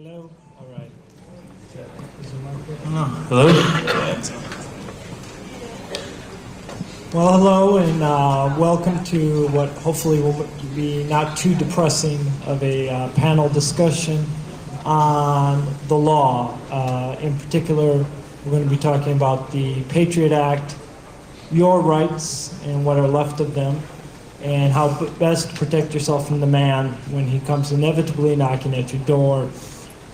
Hello? All right. Hello? Well, hello, and welcome to what hopefully will be not too depressing of a panel discussion on the law. In particular, we're going to be talking about the Patriot Act, your rights and what are left of them, and how best to protect yourself from the man when he comes inevitably knocking at your door.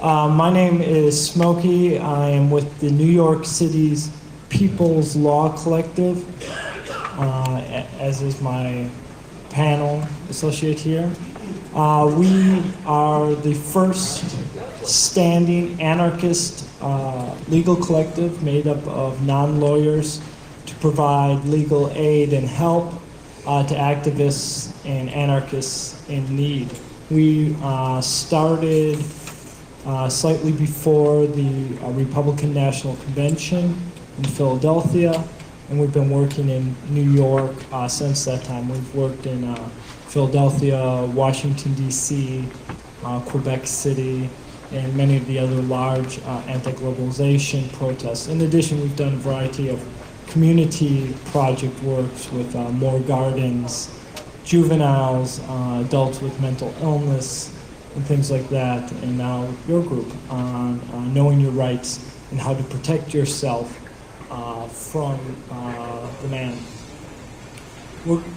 My name is Smokey. I am with the New York City's People's Law Collective, as is my panel associate here. We are the first standing anarchist legal collective made up of non-lawyers to provide legal aid and help to activists and anarchists in need. We started slightly before the Republican National Convention in Philadelphia, and we've been working in New York since that time. We've worked in Philadelphia, Washington, D.C., Quebec City, and many of the other large anti-globalization protests. In addition, we've done a variety of community project works with more gardens, juveniles, adults with mental illness, and things like that, and now your group on knowing your rights and how to protect yourself from the man.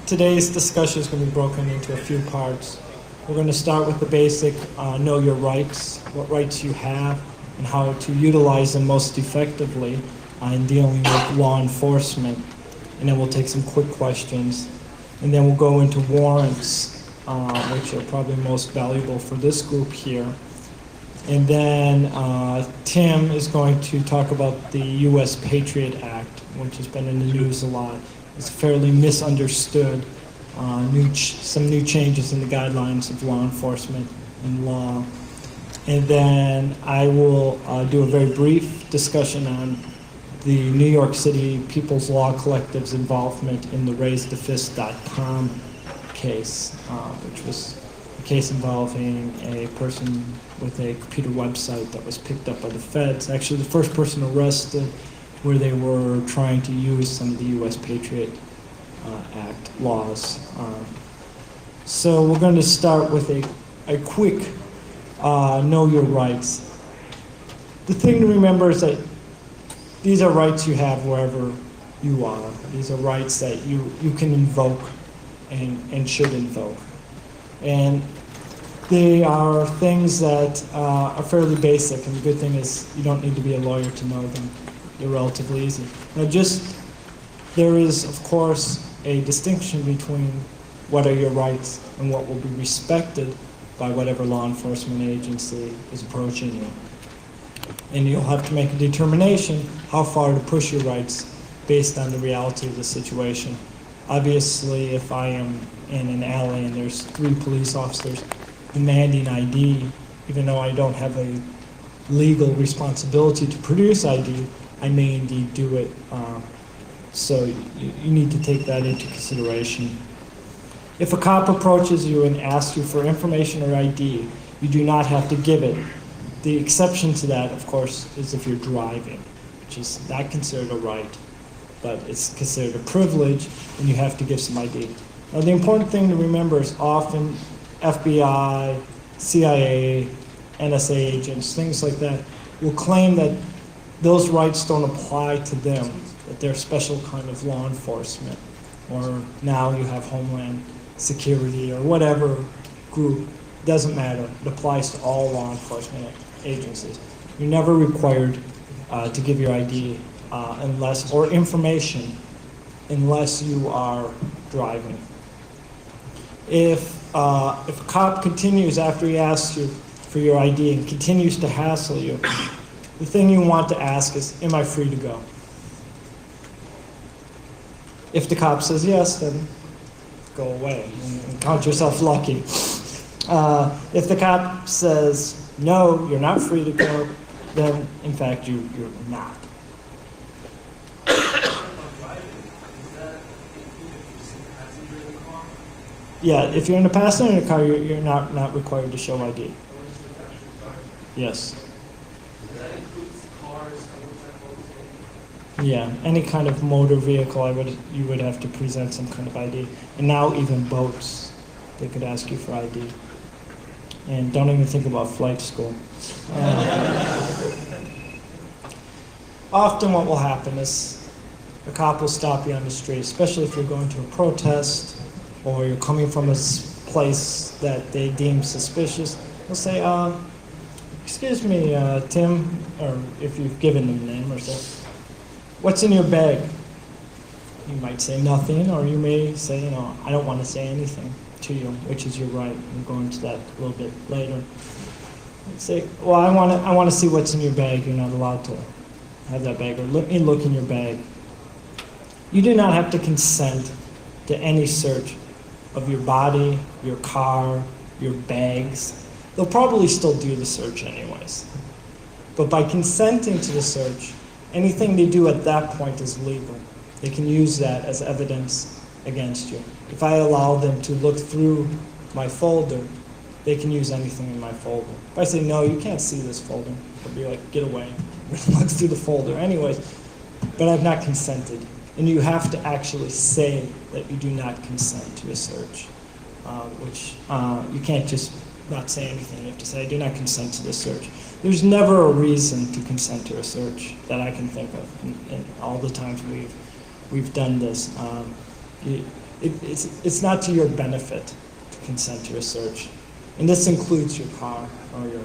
Today's discussion is going to be broken into a few parts. We're going to start with the basic know your rights, what rights you have, and how to utilize them most effectively in dealing with law enforcement. And then we'll take some quick questions. And then we'll go into warrants, which are probably most valuable for this group here. And then Tim is going to talk about the U.S. Patriot Act, which has been in the news a lot. It's fairly misunderstood. Some new changes in the guidelines of law enforcement and law. And then I will do a very brief discussion on the New York City People's Law Collective's involvement in the RaiseTheFist.com case, which was a case involving a person with a computer website that was picked up by the feds. Actually, the first person arrested where they were trying to use some of the U.S. Patriot Act laws. So we're going to start with a quick know your rights. The thing to remember is that these are rights you have wherever you are. These are rights that you can invoke and should invoke. And they are things that are fairly basic, and the good thing is you don't need to be a lawyer to know them. They're relatively easy. Now there is, of course, a distinction between what are your rights and what will be respected by whatever law enforcement agency is approaching you. And you'll have to make a determination how far to push your rights based on the reality of the situation. Obviously, if I am in an alley and there's 3 police officers demanding ID, even though I don't have a legal responsibility to produce ID, I may indeed do it. So you need to take that into consideration. If a cop approaches you and asks you for information or ID, you do not have to give it. The exception to that, of course, is if you're driving, which is not considered a right, but it's considered a privilege, and you have to give some ID. Now, the important thing to remember is often FBI, CIA, NSA agents, things like that, will claim that those rights don't apply to them, that they're special kind of law enforcement, or now you have Homeland Security or whatever group. Doesn't matter. It applies to all law enforcement agencies. You're never required to give your ID or information unless you are driving. If a cop continues after he asks you for your ID and continues to hassle you, the thing you want to ask is, am I free to go? If the cop says yes, then go away and count yourself lucky. If the cop says, no, you're not free to go, then in fact you're not. Yeah, if you're in a passenger car, you're not required to show ID. Yes. That includes cars, motorcycles. Yeah, any kind of motor vehicle, you would have to present some kind of ID. And now even boats, they could ask you for ID. And don't even think about flight school. Often what will happen is a cop will stop you on the street, especially if you're going to a protest or you're coming from a place that they deem suspicious. They'll say, excuse me, Tim, or if you've given them a name or so, what's in your bag? You might say nothing, or you may say, I don't want to say anything to you, which is your right. We'll go into that a little bit later. Say, well, I want to see what's in your bag. You're not allowed to have that bag, or let me look in your bag. You do not have to consent to any search of your body, your car, your bags. They'll probably still do the search anyways. But by consenting to the search, anything they do at that point is legal. They can use that as evidence against you. If I allow them to look through my folder, they can use anything in my folder. If I say, no, you can't see this folder, they'll be like, get away. Look through the folder anyways. But I've not consented. And you have to actually say that you do not consent to a search, which you can't just not say anything. You have to say, I do not consent to this search. There's never a reason to consent to a search that I can think of in all the times we've done this. It's not to your benefit to consent to a search. And this includes your car or your,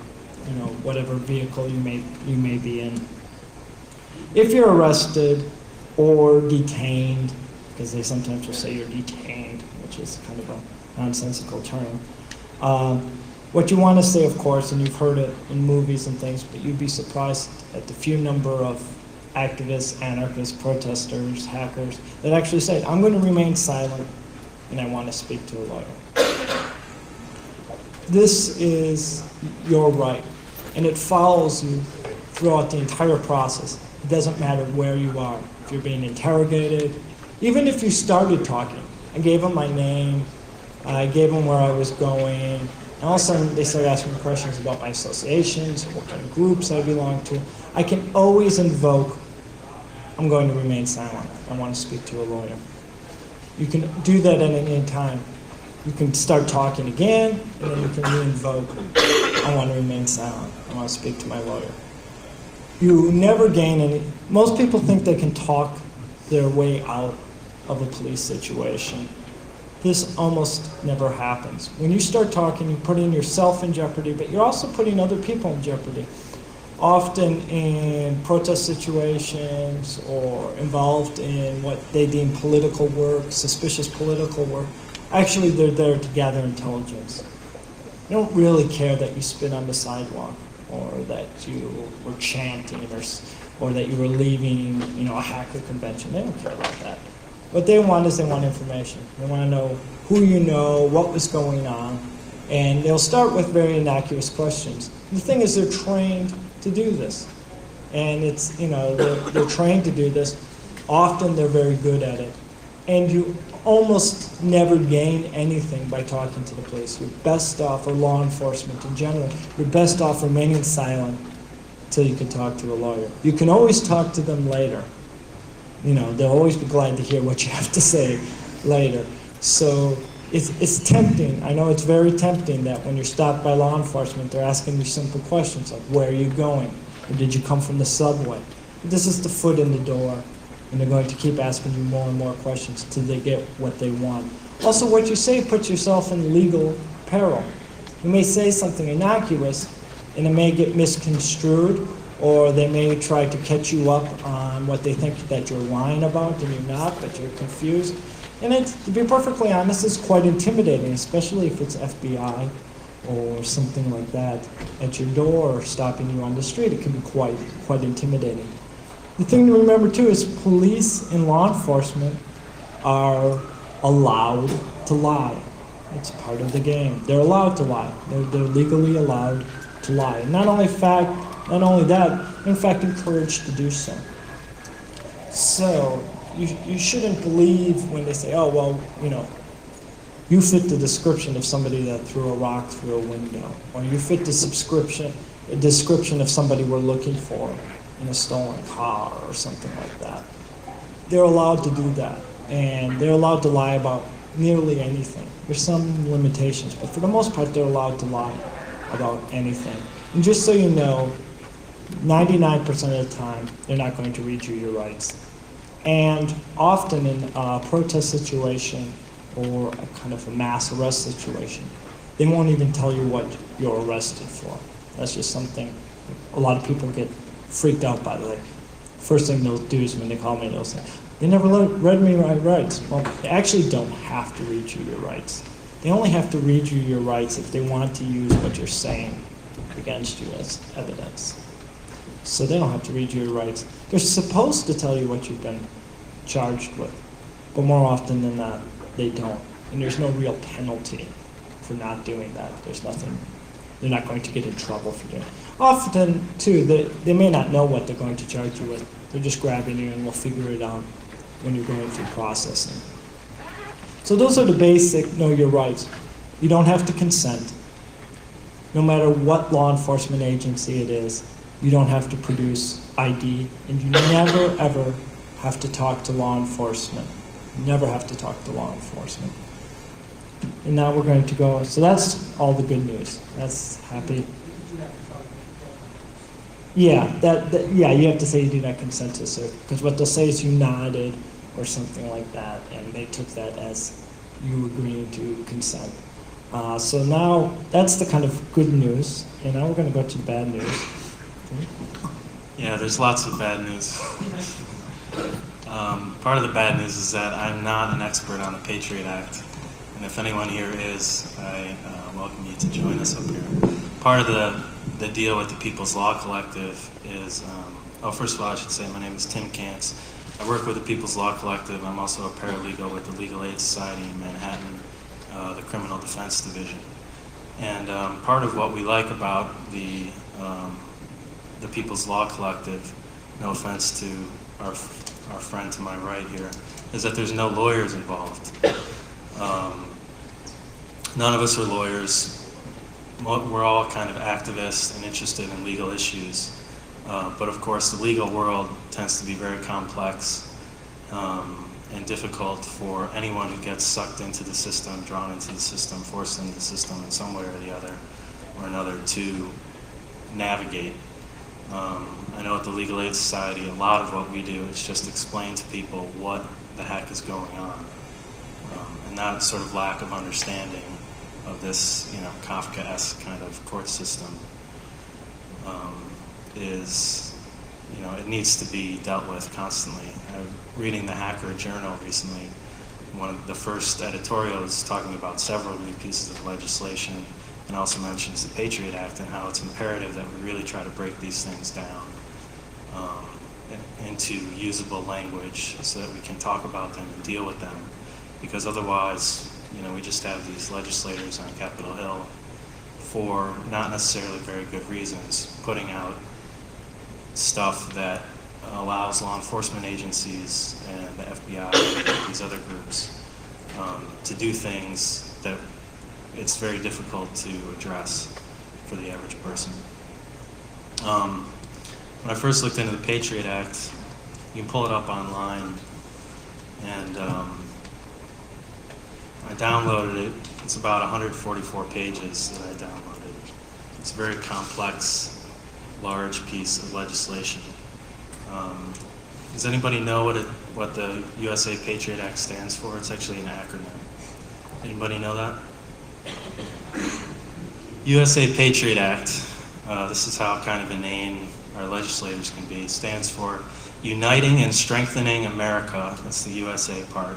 whatever vehicle you may be in. If you're arrested or detained, because they sometimes will say you're detained, which is kind of a nonsensical term, what you want to say, of course, and you've heard it in movies and things, but you'd be surprised at the few number of activists, anarchists, protesters, hackers that actually say, I'm going to remain silent and I want to speak to a lawyer. This is your right, and it follows you throughout the entire process. It doesn't matter where you are, if you're being interrogated, even if you started talking. I gave them my name, I gave them where I was going, and all of a sudden they started asking me questions about my associations, what kind of groups I belong to. I can always invoke, I'm going to remain silent. I want to speak to a lawyer. You can do that at any time. You can start talking again, and then you can re-invoke, I want to remain silent. I want to speak to my lawyer. You never gain any. Most people think they can talk their way out of a police situation. This almost never happens. When you start talking, you're putting yourself in jeopardy, but you're also putting other people in jeopardy. Often in protest situations or involved in what they deem political work, suspicious political work, actually they're there to gather intelligence. They don't really care that you spit on the sidewalk or that you were chanting or that you were leaving, a hacker convention. They don't care about that. What they want is they want information. They want to know who you know, what was going on, and they'll start with very innocuous questions. The thing is, they're trained to do this, and it's they're trained to do this. Often they're very good at it, and you almost never gain anything by talking to the police. You're best off, or law enforcement in general, you're best off remaining silent until you can talk to a lawyer. You can always talk to them later. They'll always be glad to hear what you have to say later. So it's tempting. I know it's very tempting that when you're stopped by law enforcement, they're asking you simple questions like, where are you going? Or did you come from the subway? This is the foot in the door, and they're going to keep asking you more and more questions until they get what they want. Also, what you say puts yourself in legal peril. You may say something innocuous, and it may get misconstrued, or they may try to catch you up on what they think that you're lying about, and you're not, but you're confused. And to be perfectly honest, it's quite intimidating, especially if it's FBI or something like that at your door or stopping you on the street. It can be quite intimidating. The thing to remember too is police and law enforcement are allowed to lie. It's part of the game. They're allowed to lie. They're legally allowed to lie. And not only that, in fact, encouraged to do so. So you shouldn't believe when they say, oh, well, you fit the description of somebody that threw a rock through a window, or you fit a description of somebody we're looking for in a stolen car or something like that. They're allowed to do that, and they're allowed to lie about nearly anything. There's some limitations, but for the most part, they're allowed to lie about anything. And just so you know, 99% of the time, they're not going to read you your rights. And often in a protest situation or a kind of a mass arrest situation, they won't even tell you what you're arrested for. That's just something a lot of people get freaked out by. Like, first thing they'll do is when they call me, they'll say, "They never read me my rights." Well, they actually don't have to read you your rights. They only have to read you your rights if they want to use what you're saying against you as evidence. So they don't have to read you your rights. They're supposed to tell you what you've been charged with, but more often than not, they don't. And there's no real penalty for not doing that. There's nothing. They're not going to get in trouble for doing it. Often, too, they may not know what they're going to charge you with. They're just grabbing you, and we'll figure it out when you're going through processing. So those are the basic know your rights. You don't have to consent. No matter what law enforcement agency it is, you don't have to produce ID, and you never, ever have to talk to law enforcement. You never have to talk to law enforcement. And now we're going to go, so that's all the good news. That's happy. Yeah, you have to say you do not consent to search, because what they'll say is you nodded or something like that, and they took that as you agreeing to consent. So now that's the kind of good news, and now we're going to go to the bad news. Yeah, there's lots of bad news. Part of the bad news is that I'm not an expert on the Patriot Act, and if anyone here is, I welcome you to join us up here. Part of the deal with the People's Law Collective is, first of all, I should say my name is Tim Kantz. I work with the People's Law Collective. I'm also a paralegal with the Legal Aid Society in Manhattan, the Criminal Defense Division. And part of what we like about the People's Law Collective, no offense to our friend to my right here, is that there's no lawyers involved. None of us are lawyers. We're all kind of activists and interested in legal issues. But of course, the legal world tends to be very complex and difficult for anyone who gets sucked into the system, drawn into the system, forced into the system in some way or the other or another to navigate. I know at the Legal Aid Society, a lot of what we do is just explain to people what the heck is going on. And that sort of lack of understanding of this, Kafkaesque kind of court system is, it needs to be dealt with constantly. I'm reading the Hacker Journal recently. One of the first editorials talking about several new pieces of legislation, and also mentions the Patriot Act and how it's imperative that we really try to break these things down into usable language so that we can talk about them and deal with them. Because otherwise, we just have these legislators on Capitol Hill for not necessarily very good reasons, putting out stuff that allows law enforcement agencies and the FBI and these other groups to do things that it's very difficult to address for the average person. When I first looked into the Patriot Act, you can pull it up online, and I downloaded it. It's about 144 pages that I downloaded. It's a very complex, large piece of legislation. Does anybody know what the USA Patriot Act stands for? It's actually an acronym. Anybody know that? USA Patriot Act, this is how kind of inane our legislators can be, stands for Uniting and Strengthening America, that's the USA part,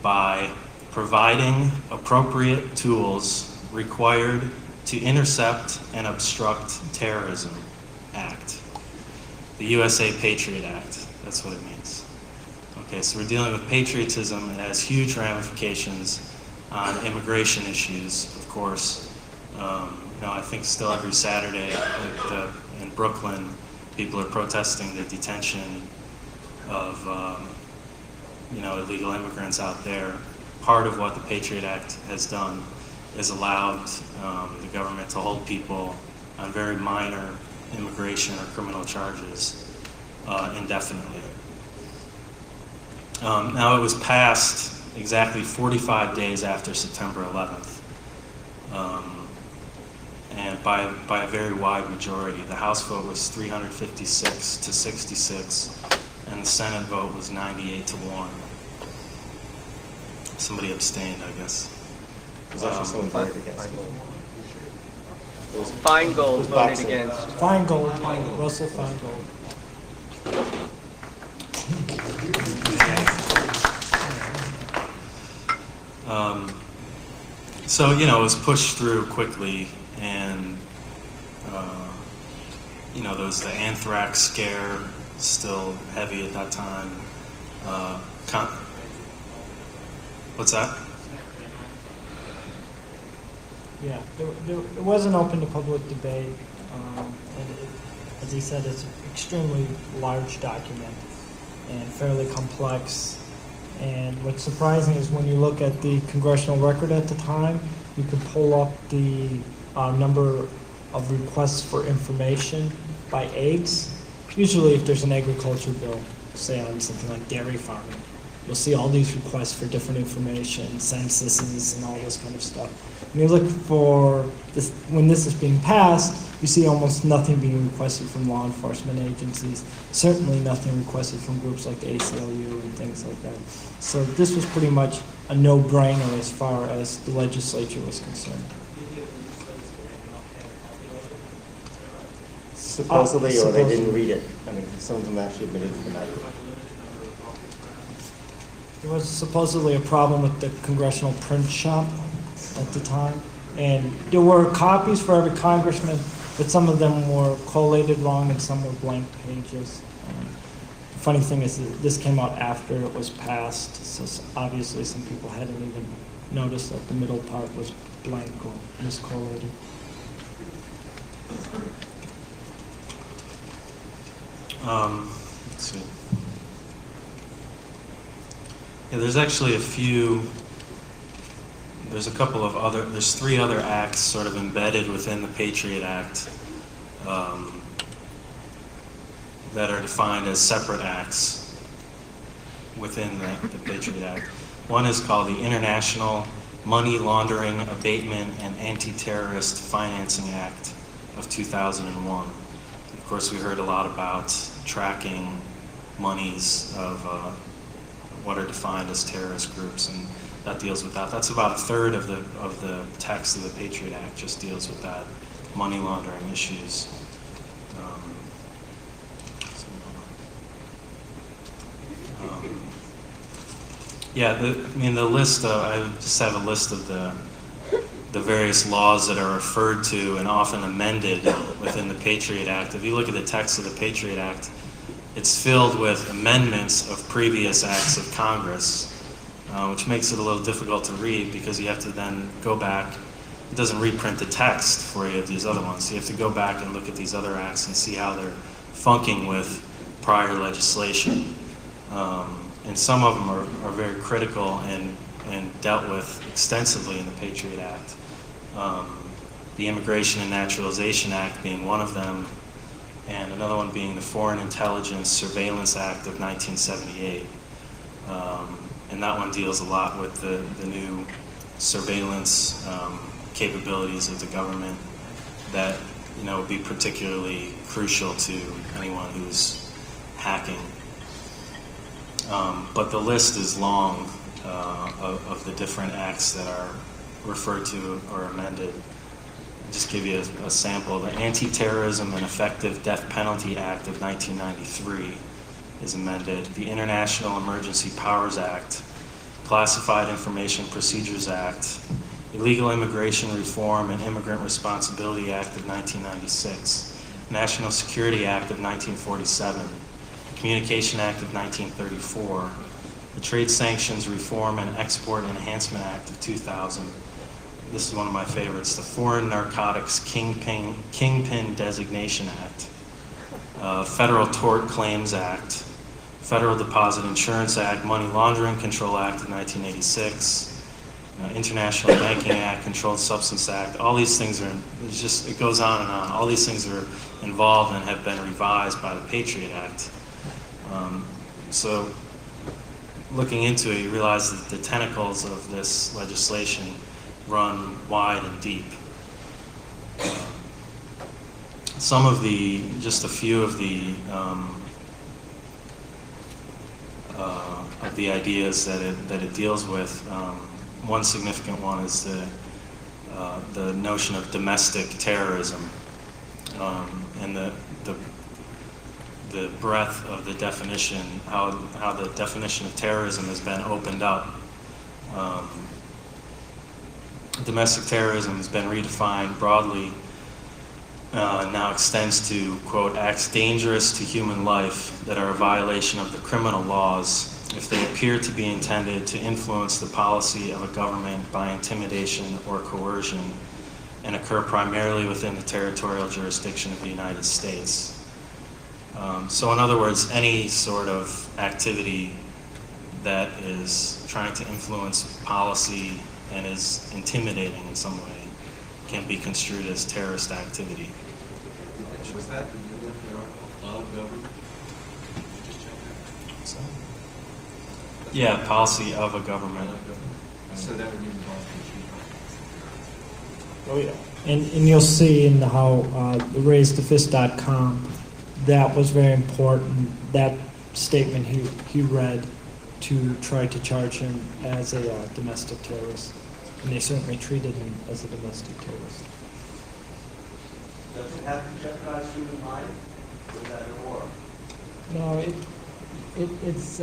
by providing appropriate tools required to intercept and obstruct terrorism Act. The USA Patriot Act, that's what it means. Okay, so we're dealing with patriotism. It has huge ramifications on immigration issues, of course. I think still every Saturday in Brooklyn, people are protesting the detention of illegal immigrants out there. part of what the Patriot Act has done is allowed the government to hold people on very minor immigration or criminal charges indefinitely. Now, it was passed exactly 45 days after September 11th, and by a very wide majority. The House vote was 356 to 66, and the Senate vote was 98 to 1. Somebody abstained, I guess. There's actually someone voted against it. Feingold voted Boxing. against. Feingold, Russell Feingold. So, you know, it was pushed through quickly, and, you know, there was the anthrax scare, still heavy at that time. What's that? Yeah, it wasn't open to public debate. And as he said, it's an extremely large document and fairly complex. And what's surprising is when you look at the congressional record at the time, you can pull up the number of requests for information by eggs. Usually if there's an agriculture bill, say on something like dairy farming, you'll see all these requests for different information, censuses and all this kind of stuff. When you look for this, when this is being passed, you see almost nothing being requested from law enforcement agencies, certainly nothing requested from groups like the ACLU and things like that. So this was pretty much a no-brainer as far as the legislature was concerned. Supposedly, or they didn't read it. I mean, some of them actually admitted to the matter. There was supposedly a problem with the congressional print shop at the time, and there were copies for every congressman, but some of them were collated wrong and some were blank pages. The funny thing is that this came out after it was passed, so obviously some people hadn't even noticed that the middle part was blank or miscollated. Let's see. Yeah, there's actually there's three other acts sort of embedded within the Patriot Act that are defined as separate acts within the Patriot Act. One is called the International Money Laundering Abatement and Anti-Terrorist Financing Act of 2001. Of course, we heard a lot about tracking monies of what are defined as terrorist groups, and that deals with that. That's about a third of the text of the Patriot Act, just deals with that, money laundering issues. Yeah, the list. I just have a list of the various laws that are referred to and often amended within the Patriot Act. If you look at the text of the Patriot Act, it's filled with amendments of previous acts of Congress, which makes it a little difficult to read because you have to then go back. It doesn't reprint the text for you of these other ones. So you have to go back and look at these other acts and see how they're funking with prior legislation. And some of them are very critical and dealt with extensively in the Patriot Act. The Immigration and Naturalization Act being one of them, and another one being the Foreign Intelligence Surveillance Act of 1978. And that one deals a lot with the new surveillance capabilities of the government that would be particularly crucial to anyone who's hacking. But the list is long of the different acts that are referred to or amended. I'll just give you a sample. The Anti-Terrorism and Effective Death Penalty Act of 1993 is amended. The International Emergency Powers Act, Classified Information Procedures Act, Illegal Immigration Reform and Immigrant Responsibility Act of 1996, National Security Act of 1947, Communication Act of 1934, the Trade Sanctions Reform and Export Enhancement Act of 2000. This is one of my favorites, the Foreign Narcotics Kingpin Designation Act, Federal Tort Claims Act, Federal Deposit Insurance Act, Money Laundering Control Act of 1986, International Banking Act, Controlled Substance Act. All these things are, it goes on and on. All these things are involved and have been revised by the Patriot Act. So looking into it, you realize that the tentacles of this legislation run wide and deep. Just a few of the ideas that it deals with. One significant one is the notion of domestic terrorism, and the breadth of the definition, how the definition of terrorism has been opened up. Domestic terrorism has been redefined broadly, now extends to, quote, acts dangerous to human life that are a violation of the criminal laws if they appear to be intended to influence the policy of a government by intimidation or coercion and occur primarily within the territorial jurisdiction of the United States. So in other words, any sort of activity that is trying to influence policy and is intimidating in some way can be construed as terrorist activity. Was that the unit of government? So, yeah, policy of a government. So that would be involved in Oh, yeah. And you'll see in how raisethefist.com, that was very important, that statement he read, to try to charge him as a domestic terrorist. And they certainly treated him as a domestic terrorist. Does it have to jeopardize human life? Or is that an or? No, it's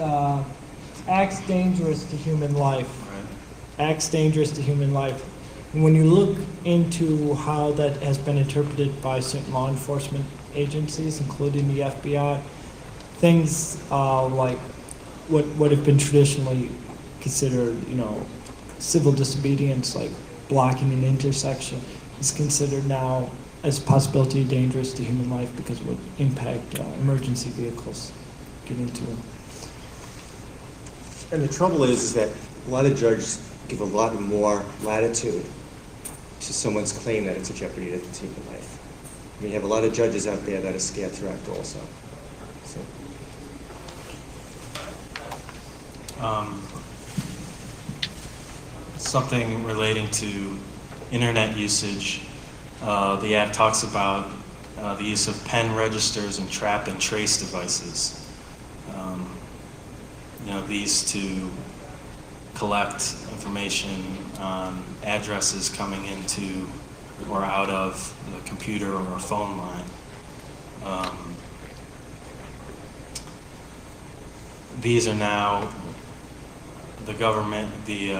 acts dangerous to human life. Right. Acts dangerous to human life. And when you look into how that has been interpreted by certain law enforcement agencies, including the FBI, things like what have been traditionally considered, civil disobedience, like blocking an intersection, is considered now as a possibility dangerous to human life because it would impact emergency vehicles getting to them. And the trouble is that a lot of judges give a lot more latitude to someone's claim that it's a jeopardy to human life. I mean, you have a lot of judges out there that are scared to act also. So. Something relating to internet usage. The Act talks about the use of pen registers and trap and trace devices. These to collect information on addresses coming into or out of the computer or a phone line. These are now, the government, the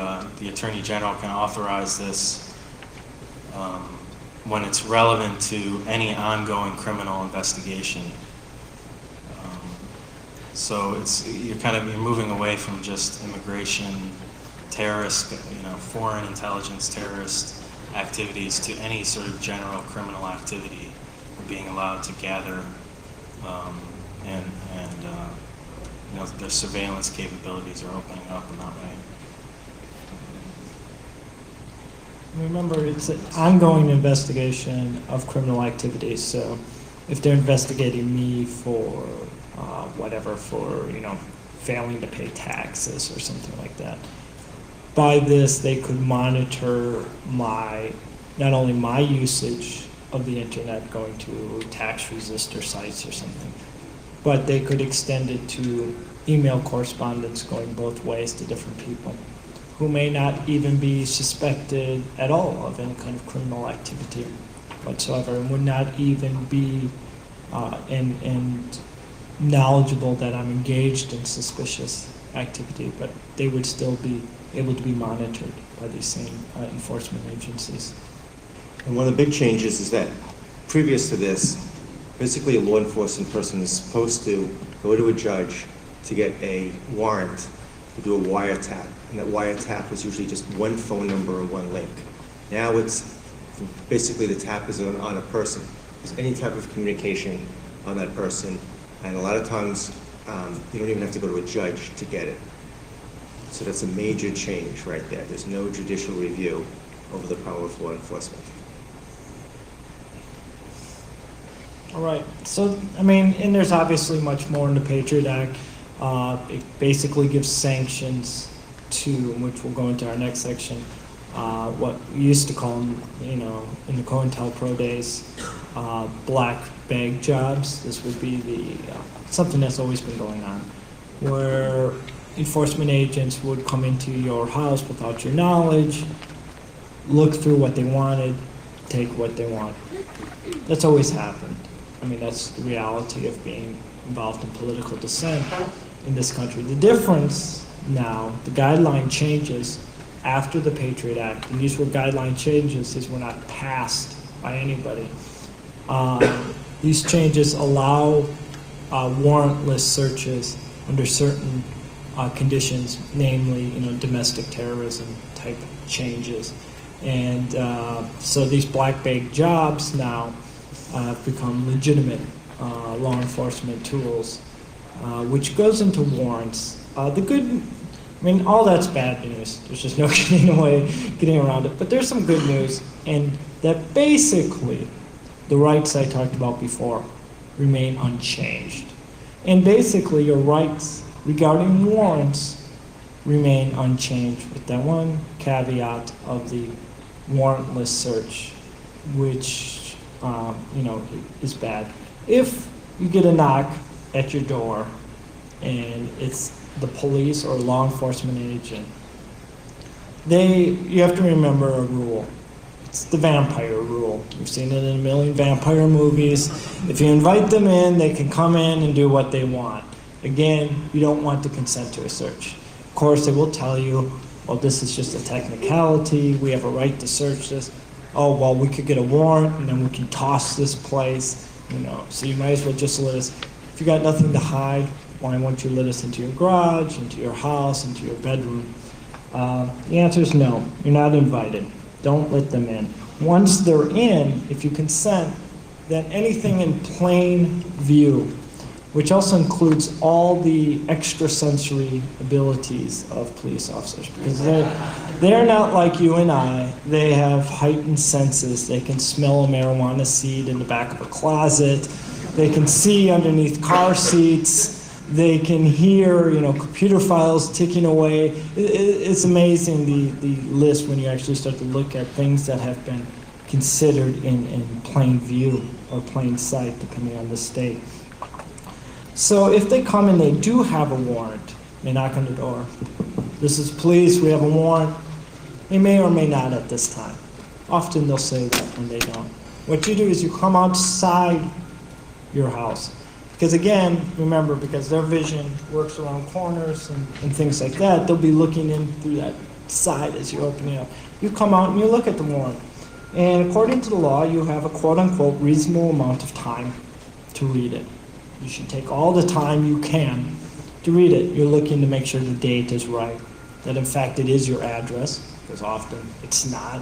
Attorney General can authorize this when it's relevant to any ongoing criminal investigation. So you're moving away from just immigration, terrorist, foreign intelligence, terrorist activities to any sort of general criminal activity. We're being allowed to gather and their surveillance capabilities are opening up in that way. Remember, it's an ongoing investigation of criminal activities. So if they're investigating me for failing to pay taxes or something like that, by this they could monitor not only my usage of the internet going to tax resistor sites or something, but they could extend it to email correspondence going both ways to different people who may not even be suspected at all of any kind of criminal activity whatsoever, and would not even be and knowledgeable that I'm engaged in suspicious activity, but they would still be able to be monitored by these same enforcement agencies. And one of the big changes is that previous to this, basically a law enforcement person is supposed to go to a judge to get a warrant to do a wiretap. And that wiretap was usually just one phone number or one link. Now it's basically the tap is on a person. There's any type of communication on that person. And a lot of times you don't even have to go to a judge to get it. So that's a major change right there. There's no judicial review over the power of law enforcement. All right. So, I mean, and there's obviously much more in the Patriot Act. It basically gives sanctions to, which we'll go into our next section, what we used to call them, in the COINTELPRO days, black bag jobs. This would be the something that's always been going on, where enforcement agents would come into your house without your knowledge, look through what they wanted, take what they want. That's always happened. I mean, that's the reality of being involved in political dissent in this country. The difference now, the guideline changes after the Patriot Act, and these were guideline changes, these were not passed by anybody. These changes allow warrantless searches under certain conditions, namely, domestic terrorism type changes. And so these black bag jobs now have become legitimate law enforcement tools, which goes into warrants. All that's bad news. There's just no getting around it. But there's some good news, and that basically the rights I talked about before remain unchanged. And basically your rights regarding warrants remain unchanged, with that one caveat of the warrantless search, which is bad. If you get a knock at your door and it's the police or law enforcement agent, you have to remember a rule. It's the vampire rule. You've seen it in a million vampire movies. If you invite them in, they can come in and do what they want. Again, you don't want to consent to a search. Of course, they will tell you, well, this is just a technicality. We have a right to search this. Oh, well, we could get a warrant and then we can toss this place, So you might as well just let us, if you got nothing to hide, why won't you let us into your garage, into your house, into your bedroom? The answer is no, you're not invited. Don't let them in. Once they're in, if you consent, then anything in plain view, which also includes all the extrasensory abilities of police officers, because they're not like you and I. They have heightened senses. They can smell a marijuana seed in the back of a closet. They can see underneath car seats. They can hear, computer files ticking away. It's amazing the list when you actually start to look at things that have been considered in plain view or plain sight, depending on the state. So if they come and they do have a warrant, they knock on the door. This is police, we have a warrant. They may or may not at this time. Often they'll say that when they don't. What you do is you come outside your house. Because again, remember, because their vision works around corners and things like that, they'll be looking in through that side as you're opening it up. You come out and you look at the warrant. And according to the law, you have a quote-unquote reasonable amount of time to read it. You should take all the time you can to read it. You're looking to make sure the date is right, that in fact it is your address, because often it's not,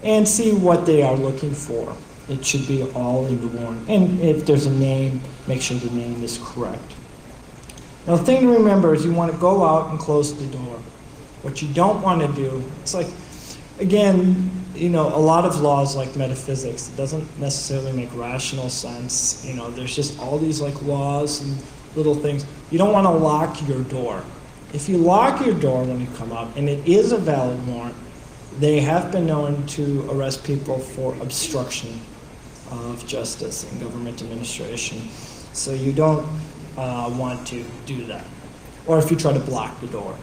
and see what they are looking for. It should be all in the warrant. And if there's a name, make sure the name is correct. Now, the thing to remember is you want to go out and close the door. What you don't want to do, it's like, again, a lot of laws like metaphysics, it doesn't necessarily make rational sense. There's just all these laws and little things. You don't want to lock your door. If you lock your door when you come out, and it is a valid warrant, they have been known to arrest people for obstruction of justice and government administration. So you don't want to do that. Or if you try to block the door.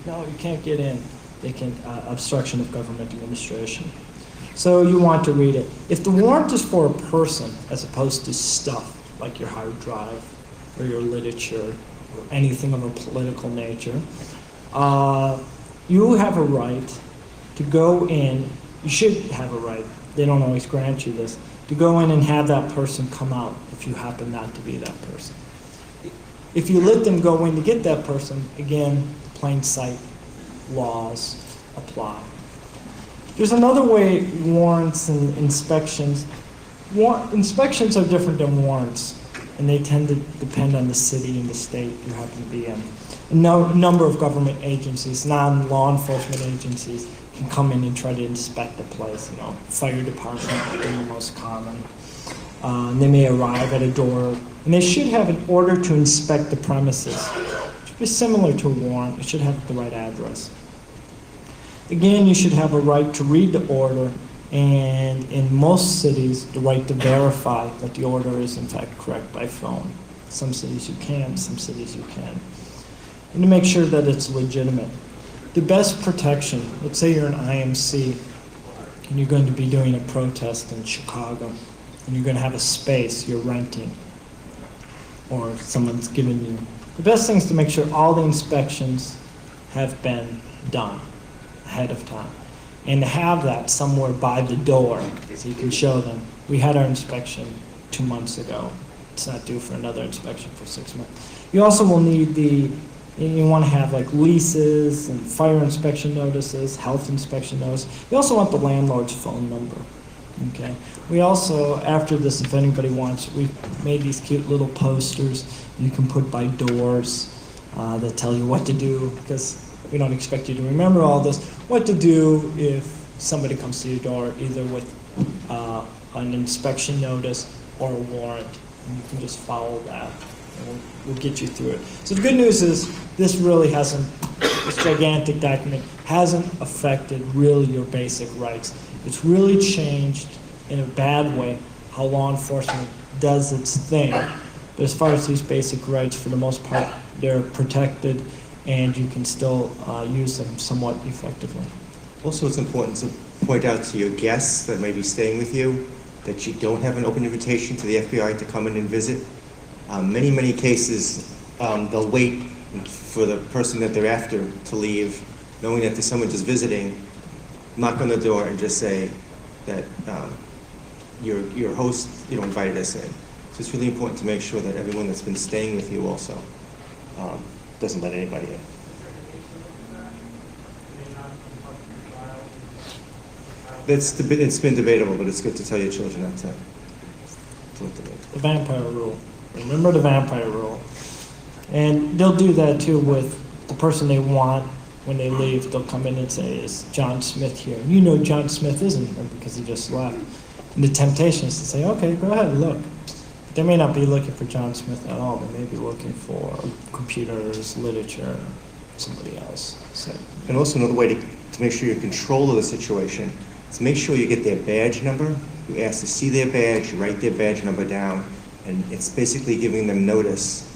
No, you can't get in. They can, obstruction of government administration. So you want to read it. If the warrant is for a person as opposed to stuff, like your hard drive or your literature or anything of a political nature, you have a right to go in. You should have a right, they don't always grant you this, to go in and have that person come out if you happen not to be that person. If you let them go in to get that person, again, plain sight laws apply. There's another way warrants and inspections. Inspections are different than warrants. and they tend to depend on the city and the state you happen to be in. A number of government agencies, non-law enforcement agencies, can come in and try to inspect a place. Fire department being the most common. And they may arrive at a door, and they should have an order to inspect the premises. It should be similar to a warrant. It should have the right address. Again, you should have a right to read the order, and in most cities, the right to verify that the order is in fact correct by phone. Some cities you can, some cities you can. And to make sure that it's legitimate. The best protection, let's say you're an IMC, and you're going to be doing a protest in Chicago, and you're going to have a space you're renting, or someone's giving you. The best thing is to make sure all the inspections have been done ahead of time. And to have that somewhere by the door, so you can show them, we had our inspection 2 months ago. It's not due for another inspection for 6 months. You also will need you want to have like leases and fire inspection notices, health inspection notice. You also want the landlord's phone number. Okay. We also, after this, if anybody wants, we made these cute little posters you can put by doors that tell you what to do, because we don't expect you to remember all this. What to do if somebody comes to your door, either with an inspection notice or a warrant, and you can just follow that, and we'll get you through it. So the good news is this gigantic document hasn't affected really your basic rights. It's really changed in a bad way how law enforcement does its thing. But as far as these basic rights, for the most part, they're protected, and you can still use them somewhat effectively. Also, it's important to point out to your guests that may be staying with you that you don't have an open invitation to the FBI to come in and visit. Many cases, they'll wait for the person that they're after to leave, knowing that there's someone just visiting, knock on the door and just say that your host invited us in. So it's really important to make sure that everyone that's been staying with you also doesn't let anybody in. It's been debatable, but it's good to tell your children not to let them in. The vampire rule. Remember the vampire rule. And they'll do that too with the person they want. When they leave, they'll come in and say, is John Smith here? And you know John Smith isn't here because he just left. And the temptation is to say, okay, go ahead, look. But they may not be looking for John Smith at all. They may be looking for computers, literature, somebody else. So. And also another way to make sure you're in control of the situation is make sure you get their badge number. You ask to see their badge, you write their badge number down, and it's basically giving them notice.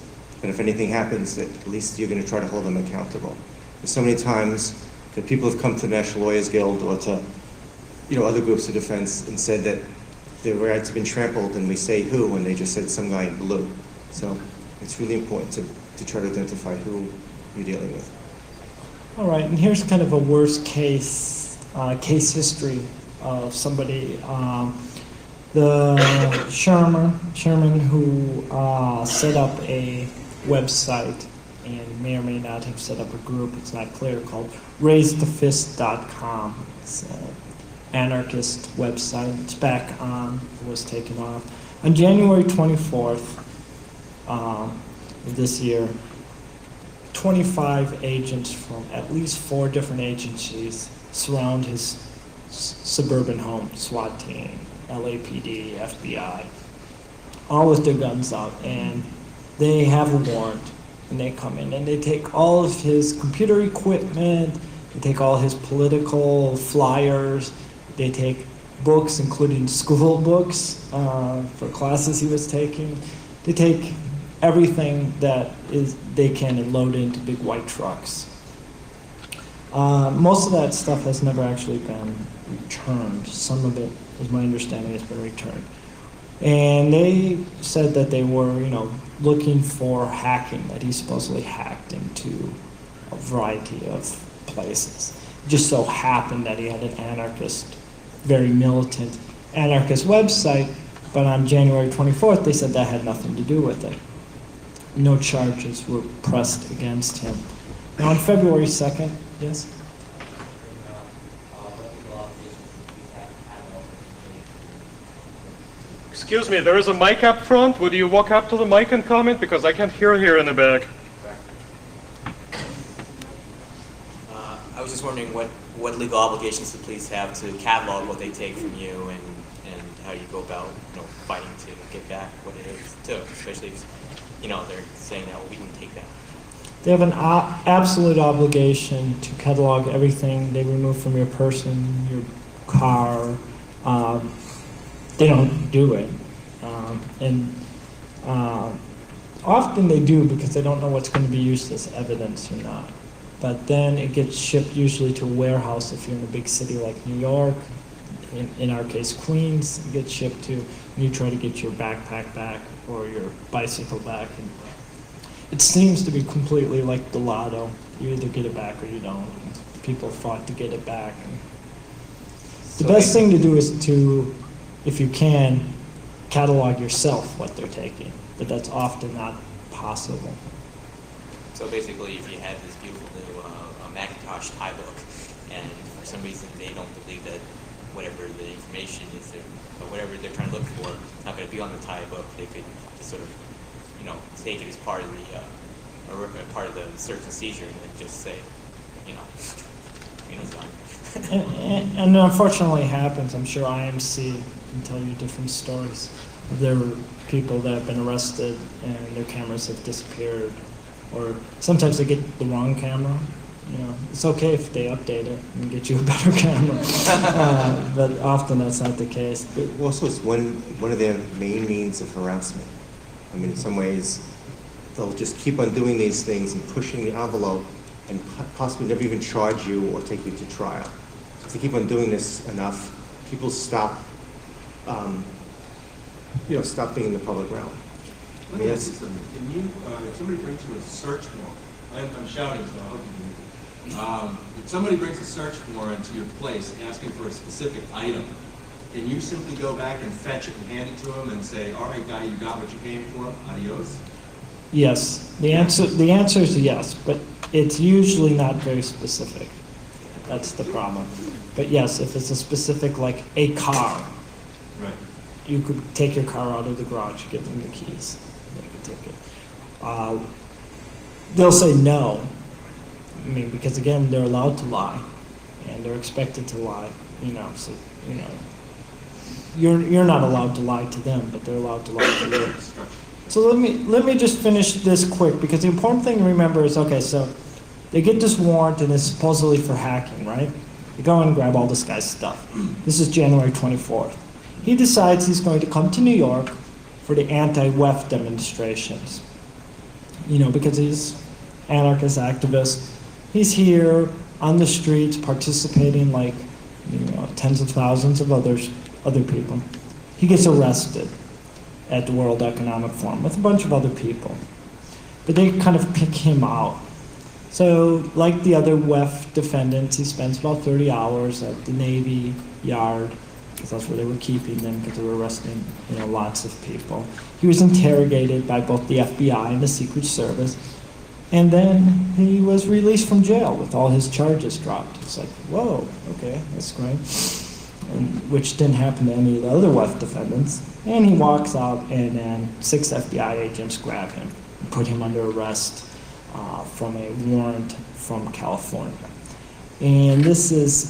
And if anything happens, that at least you're going to try to hold them accountable. There's so many times that people have come to the National Lawyers Guild or to other groups of defense and said that their rights have been trampled, and we say who, and they just said some guy in blue. So it's really important to try to identify who you're dealing with. All right, and here's kind of a worst case history of somebody. The chairman who set up a website and may or may not have set up a group, it's not clear, called raisethefist.com. It's an anarchist website. It's back on, it was taken off. On January 24th of this year, 25 agents from at least 4 different agencies surround his suburban home, SWAT team, LAPD, FBI, all with their guns out, and they have a warrant. And they come in and they take all of his computer equipment, they take all his political flyers, they take books, including school books for classes he was taking. They take everything that they can and load into big white trucks. Most of that stuff has never actually been returned. Some of it, as my understanding, has been returned. And they said that they were, looking for hacking, that he supposedly hacked into a variety of places. It just so happened that he had an anarchist, very militant anarchist website, but on January 24th, they said that had nothing to do with it. No charges were pressed against him. Now on February 2nd, yes? Excuse me, there is a mic up front. Would you walk up to the mic and comment? Because I can't hear here in the back. I was just wondering what legal obligations the police have to catalog what they take from you and how you go about, fighting to get back what it is too, especially if, they're saying that, well, we didn't take that. They have an absolute obligation to catalog everything they remove from your person, your car. They don't do it. Often they do because they don't know what's going to be used as evidence or not. But then it gets shipped usually to a warehouse if you're in a big city like New York. In our case, Queens, it gets shipped to, and you try to get your backpack back or your bicycle back. And it seems to be completely like the lotto. You either get it back or you don't. People fought to get it back. And the best thing to do is to, if you can, catalog yourself what they're taking. But that's often not possible. So basically, if you had this beautiful new Macintosh tie book, and for some reason they don't believe that whatever the information is, or whatever they're trying to look for, not going to be on the tie book, they could just sort of, take it as part of the search and seizure, and then just say, done. And unfortunately it happens. I'm sure IMC can tell you different stories. There are people that have been arrested and their cameras have disappeared, or sometimes they get the wrong camera. It's okay if they update it and get you a better camera, but often that's not the case. But also, it's one of their main means of harassment. I mean, in some ways, they'll just keep on doing these things and pushing the envelope and possibly never even charge you or take you to trial. If they keep on doing this enough, people stop, stop being in the public realm. Let me ask you something. Can you, if somebody brings you a search warrant, I'm shouting, so I hope you can hear. If somebody brings a search warrant to your place asking for a specific item, can you simply go back and fetch it and hand it to them and say, all right, guy, you got what you came for, adios? Yes, the answer is yes, but it's usually not very specific. That's the problem. But yes, if it's a specific, like a car, Right. you could take your car out of the garage, give them the keys, they could take it. They'll say no. I mean, because again, they're allowed to lie, and they're expected to lie. So you're not allowed to lie to them, but they're allowed to lie to you. So let me just finish this quick, because the important thing to remember is, okay, so they get this warrant and it's supposedly for hacking, right? They go and grab all this guy's stuff. This is January 24th. He decides he's going to come to New York for the anti-WEF demonstrations. Because he's anarchist activist. He's here on the streets participating like, tens of thousands of other people. He gets arrested at the World Economic Forum with a bunch of other people. But they kind of pick him out. So like the other WEF defendants, he spends about 30 hours at the Navy Yard, because that's where they were keeping them, because they were arresting lots of people. He was interrogated by both the FBI and the Secret Service. And then he was released from jail with all his charges dropped. It's like, whoa, okay, that's great. Which didn't happen to any of the other WEF defendants. And he walks out, and then 6 FBI agents grab him and put him under arrest from a warrant from California. And this is,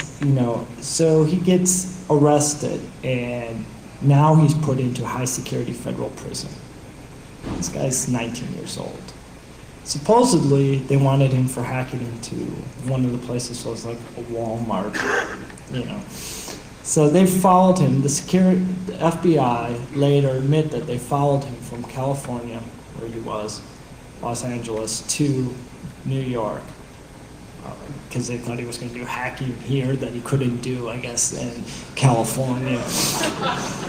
so he gets arrested, and now he's put into high security federal prison. This guy's 19 years old. Supposedly, they wanted him for hacking into one of the places, was like a Walmart, So they followed him. The FBI later admit that they followed him from California, where he was, Los Angeles, to New York, because they thought he was going to do hacking here that he couldn't do, I guess, in California.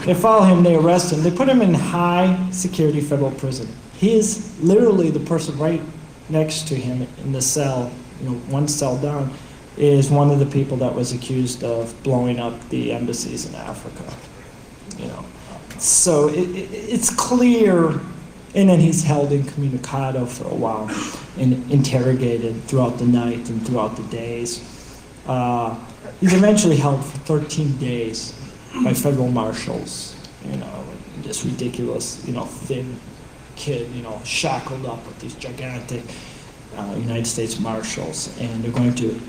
They follow him, they arrest him, they put him in high security federal prison. He is literally the person right next to him in the cell, one cell down, is one of the people that was accused of blowing up the embassies in Africa. So it's clear, and then he's held incommunicado for a while and interrogated throughout the night and throughout the days. He's eventually held for 13 days by federal marshals, this ridiculous, thin kid, shackled up with these gigantic United States Marshals, and they're going to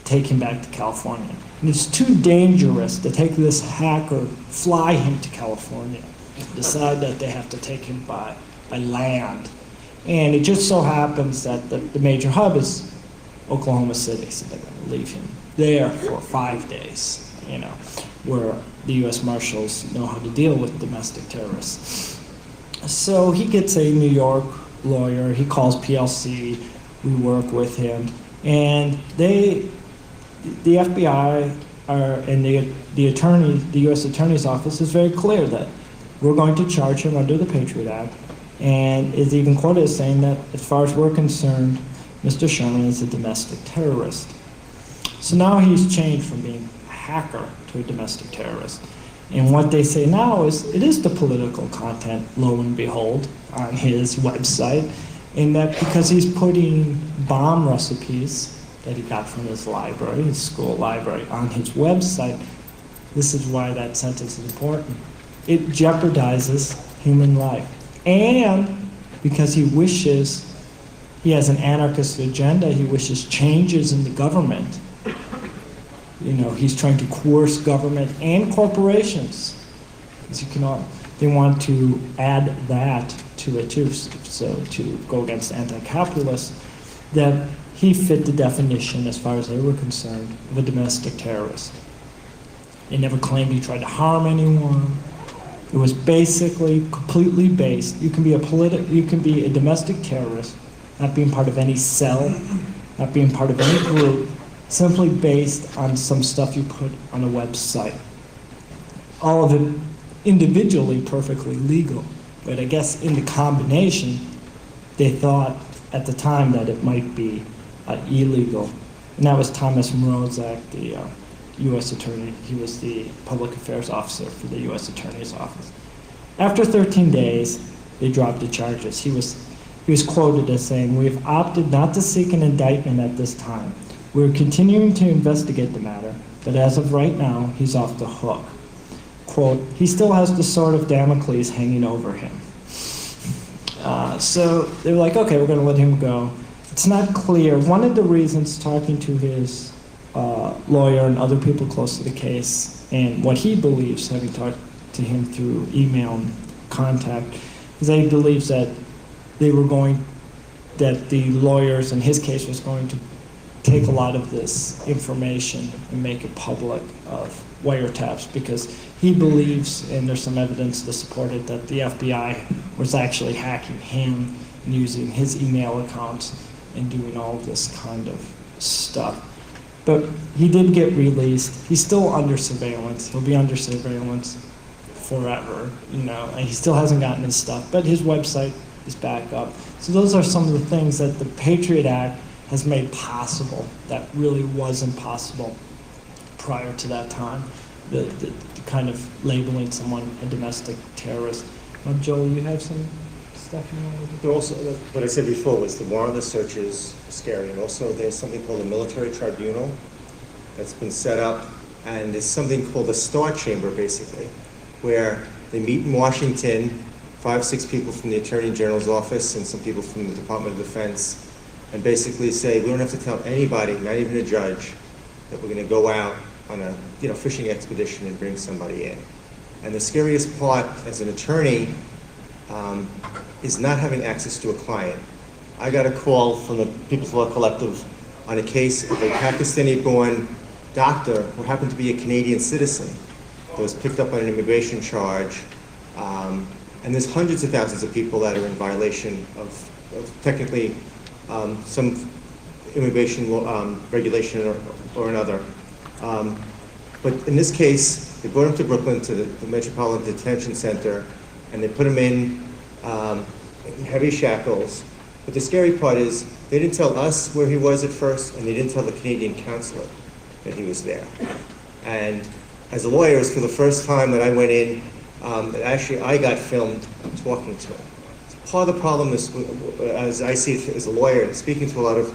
take him back to California. And it's too dangerous to take this hacker, fly him to California, decide that they have to take him by land. And it just so happens that the major hub is Oklahoma City, so they're going to leave him there for 5 days, where the U.S. Marshals know how to deal with domestic terrorists. So he gets a New York lawyer, he calls PLC, we work with him, and the FBI and the U.S. Attorney's Office is very clear that we're going to charge him under the Patriot Act, and is even quoted as saying that, as far as we're concerned, Mr. Sherman is a domestic terrorist. So now he's changed from being a hacker to a domestic terrorist. And what they say now is, it is the political content, lo and behold, on his website, in that because he's putting bomb recipes that he got from his library, his school library, on his website. This is why that sentence is important. It jeopardizes human life. And because he has an anarchist agenda, he wishes changes in the government. He's trying to coerce government and corporations. As they want to add that to it too, so to go against anti-capitalists, that he fit the definition, as far as they were concerned, of a domestic terrorist. They never claimed he tried to harm anyone. It was basically completely based. You can be a domestic terrorist, not being part of any cell, not being part of any group, simply based on some stuff you put on a website. All of it individually perfectly legal, but I guess in the combination, they thought at the time that it might be illegal. And that was Thomas Morozak, the U.S. Attorney. He was the public affairs officer for the U.S. Attorney's Office. After 13 days, they dropped the charges. He was quoted as saying, "We have opted not to seek an indictment at this time. We're continuing to investigate the matter, but as of right now, he's off the hook." Quote, "He still has the sword of Damocles hanging over him." So they were like, okay, we're going to let him go. It's not clear. One of the reasons, talking to his lawyer and other people close to the case, and what he believes, having talked to him through email and contact, is that he believes that the lawyers in his case was going to take a lot of this information and make it public of wiretaps, because he believes, and there's some evidence to support it, that the FBI was actually hacking him and using his email accounts and doing all of this kind of stuff. But he did get released. He's still under surveillance. He'll be under surveillance forever, and he still hasn't gotten his stuff, but his website is back up. So those are some of the things that the Patriot Act has made possible that really wasn't possible prior to that time, the kind of labeling someone a domestic terrorist. Joel, you have some stuff you want to do? Also, what I said before was the warrantless searches are scary, and also there's something called a military tribunal that's been set up, and there's something called a star chamber, basically, where they meet in Washington, 5-6 people from the Attorney General's office and some people from the Department of Defense, and basically say, we don't have to tell anybody, not even a judge, that we're going to go out on a fishing expedition and bring somebody in. And the scariest part as an attorney is not having access to a client. I got a call from the People's Law Collective on a case of a Pakistani-born doctor who happened to be a Canadian citizen that was picked up on an immigration charge. And there's hundreds of thousands of people that are in violation of technically some immigration regulation or another. But in this case, they brought him to Brooklyn to the Metropolitan Detention Center, and they put him in heavy shackles. But the scary part is they didn't tell us where he was at first, and they didn't tell the Canadian consulate that he was there. And as a lawyer, it was for the first time that I went in, actually I got filmed talking to him. Part of the problem is, as I see it as a lawyer and speaking to a lot of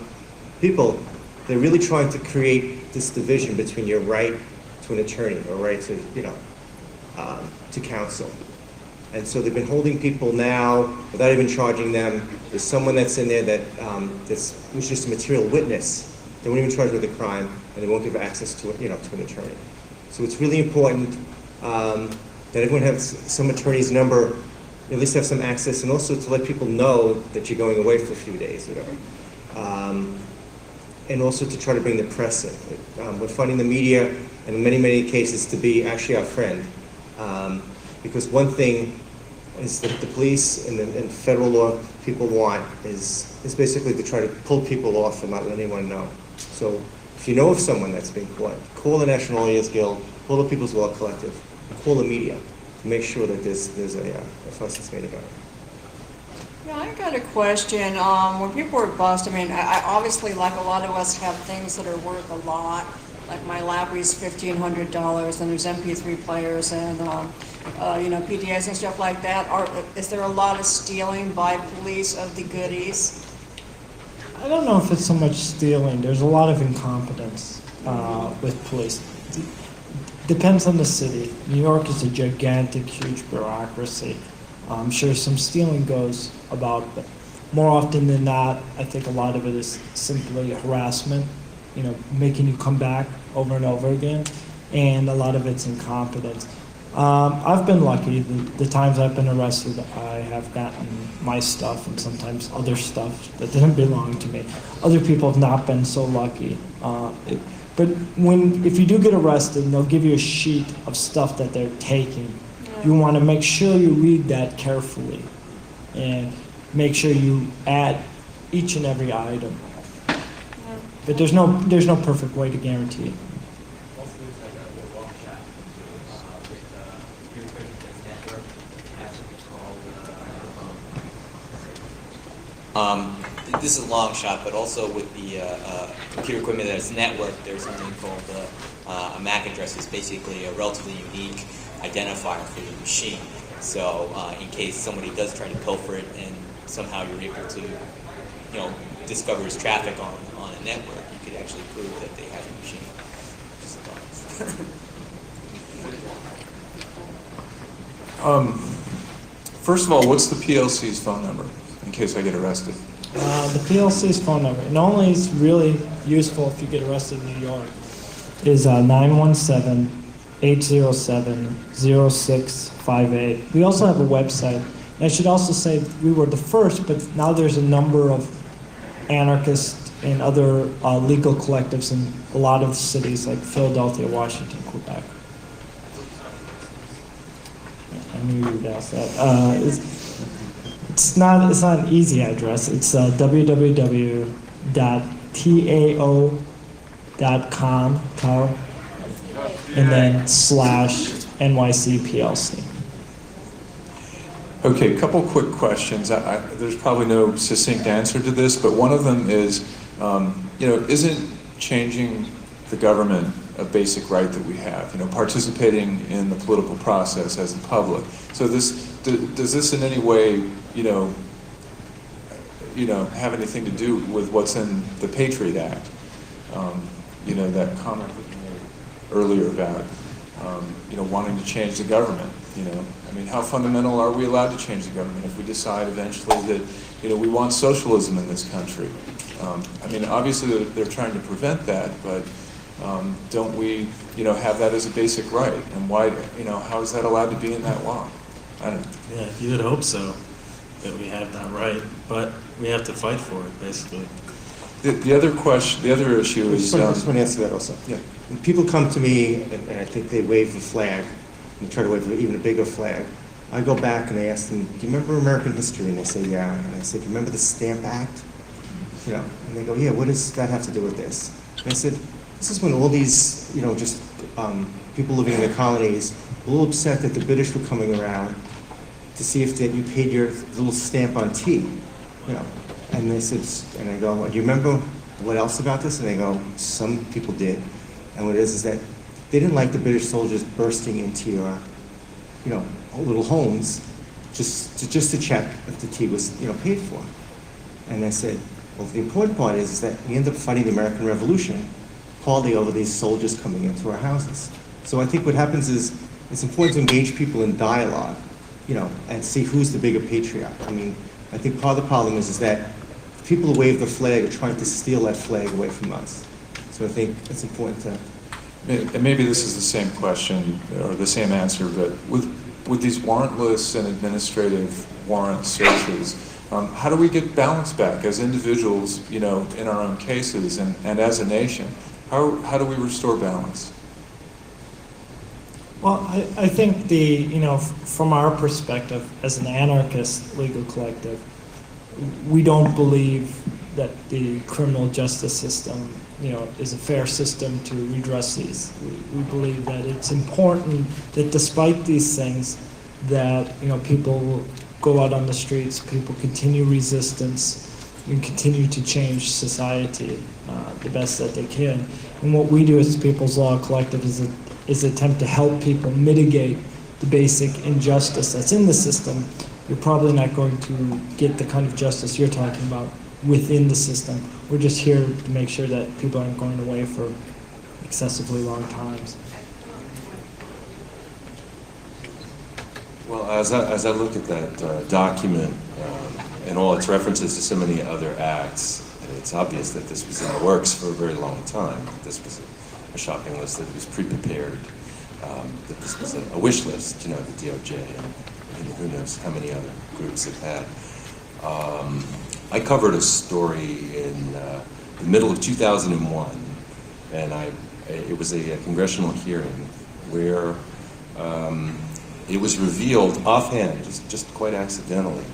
people, they're really trying to create this division between your right to an attorney or right to, to counsel. And so they've been holding people now without even charging them. There's someone that's in there that who's just a material witness. They won't even charge with a crime, and they won't give access to to an attorney. So it's really important that everyone has some attorney's number, at least have some access, and also to let people know that you're going away for a few days, whatever. And also to try to bring the press in. We're finding the media, in many, many cases, to be actually our friend. Because one thing is that the police and federal law people want is basically to try to pull people off and not let anyone know. So if you know of someone that's being caught, call the National Lawyers Guild, call the People's Law Collective, and call the media to make sure that there's a fuss that's made about it. Yeah, I got a question. When people are busted, I mean, I obviously, like a lot of us, have things that are worth a lot. Like my library's $1,500, and there's MP3 players and PDAs and stuff like that. Is there a lot of stealing by police of the goodies? I don't know if it's so much stealing. There's a lot of incompetence with police. Depends on the city. New York is a gigantic, huge bureaucracy. I'm sure some stealing goes about, but more often than not, I think a lot of it is simply harassment, making you come back over and over again, and a lot of it's incompetence. I've been lucky. The times I've been arrested, I have gotten my stuff and sometimes other stuff that didn't belong to me. Other people have not been so lucky. But if you do get arrested, they'll give you a sheet of stuff that they're taking. You want to make sure you read that carefully and make sure you add each and every item. But there's no perfect way to guarantee it. This is a long shot, but also with the computer equipment that's networked, there's something called a MAC address. It's basically a relatively unique identifier for your machine. So in case somebody does try to pilfer it and somehow you're able to, discover his traffic on a network, you could actually prove that they have a machine. Just First of all, what's the PLC's phone number in case I get arrested? The PLC's phone number, and only is really useful if you get arrested in New York, is 917-807-0658. We also have a website. And I should also say we were the first, but now there's a number of anarchists and other legal collectives in a lot of cities like Philadelphia, Washington, Quebec. I knew you would ask that. It's not an easy address. It's www.tao.com, and then /NYCPLC. Okay, a couple quick questions. There's probably no succinct answer to this, but one of them is, isn't changing the government a basic right that we have? Participating in the political process as the public. So does this in any way, have anything to do with what's in the Patriot Act? That comment that you made earlier about, wanting to change the government. How fundamental are we allowed to change the government if we decide eventually that, we want socialism in this country? Obviously they're trying to prevent that, but don't we, have that as a basic right? And why, how is that allowed to be in that law? I don't know. Yeah, you would hope so, that we have that right, but we have to fight for it, basically. The other issue is... I just want to answer that also. Yeah. When people come to me, and I think they wave the flag, and try to wave even a bigger flag, I go back and I ask them, do you remember American history? And they say, yeah. And I said, do you remember the Stamp Act? And they go, yeah, what does that have to do with this? And I said, this is when all these, people living in the colonies were a little upset that the British were coming around to see if you paid your little stamp on tea, And they said, and I go, do you remember what else about this? And they go, some people did. And what it is that they didn't like the British soldiers bursting into your, little homes just to check if the tea was, paid for. And I said, well, the important part is that we end up fighting the American Revolution partly over these soldiers coming into our houses. So I think what happens is it's important to engage people in dialogue and see who's the bigger patriot. I mean, I think part of the problem is that people who wave the flag are trying to steal that flag away from us. So I think it's important to... And maybe this is the same question, or the same answer, but with these warrantless and administrative warrant searches, how do we get balance back as individuals, in our own cases and as a nation? How do we restore balance? Well, I think from our perspective as an anarchist legal collective, we don't believe that the criminal justice system, is a fair system to redress these. We believe that it's important that despite these things, that people go out on the streets, people continue resistance, and continue to change society the best that they can. And what we do as People's Law Collective is attempt to help people mitigate the basic injustice that's in the system. You're probably not going to get the kind of justice you're talking about within the system. We're just here to make sure that people aren't going away for excessively long times. Well, as I look at that document and all its references to so many other acts, it's obvious that this was in the works for a very long time. This was a shopping list that was pre-prepared, that this was a wish list, the DOJ, and who knows how many other groups have had. I covered a story in the middle of 2001, and it was a congressional hearing where it was revealed offhand, just quite accidentally,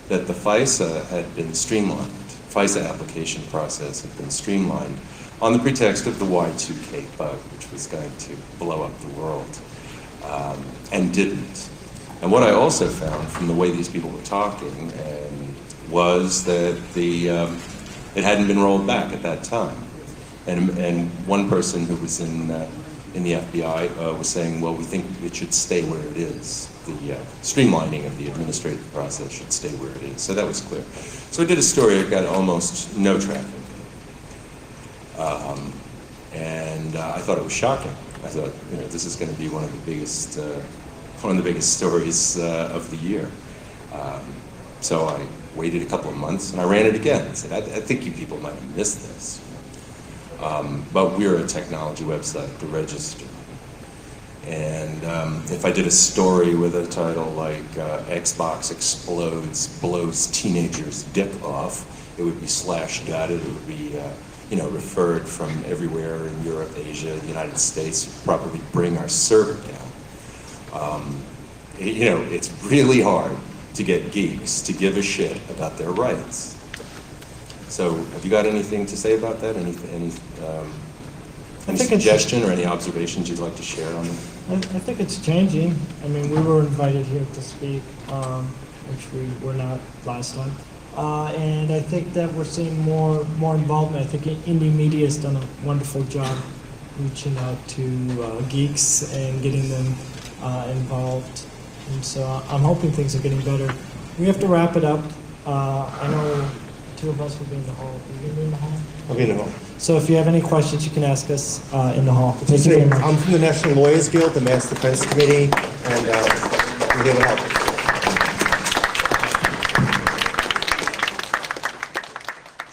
that the FISA had been streamlined. FISA application process had been streamlined on the pretext of the Y2K bug, which was going to blow up the world, and didn't. And what I also found from the way these people were talking was that it hadn't been rolled back at that time. And one person who was in the FBI was saying, well, we think it should stay where it is. The streamlining of the administrative process should stay where it is. So that was clear. So I did a story that got almost no traffic. And I thought it was shocking. I thought, this is going to be one of the biggest stories of the year. So I waited a couple of months and I ran it again. I said, I think you people might have missed this. But we're a technology website, The Register. And if I did a story with a title like Xbox explodes, blows teenager's dick off, it would be slash-dotted, it would be referred from everywhere in Europe, Asia, the United States, probably bring our server down. It's really hard to get geeks to give a shit about their rights. So, have you got anything to say about that? Any suggestion or any observations you'd like to share on that? I think it's changing. I mean, we were invited here to speak, which we were not last time. And I think that we're seeing more involvement. I think indie media has done a wonderful job reaching out to geeks and getting them involved. And so I'm hoping things are getting better. We have to wrap it up. I know two of us will be in the hall. Are you going to be in the hall? I'll be in the hall. So if you have any questions, you can ask us in the hall. Thank you very much. I'm from the National Lawyers Guild, the Mass Defense Committee, and we're here to help.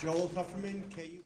Joel Hufferman, KU.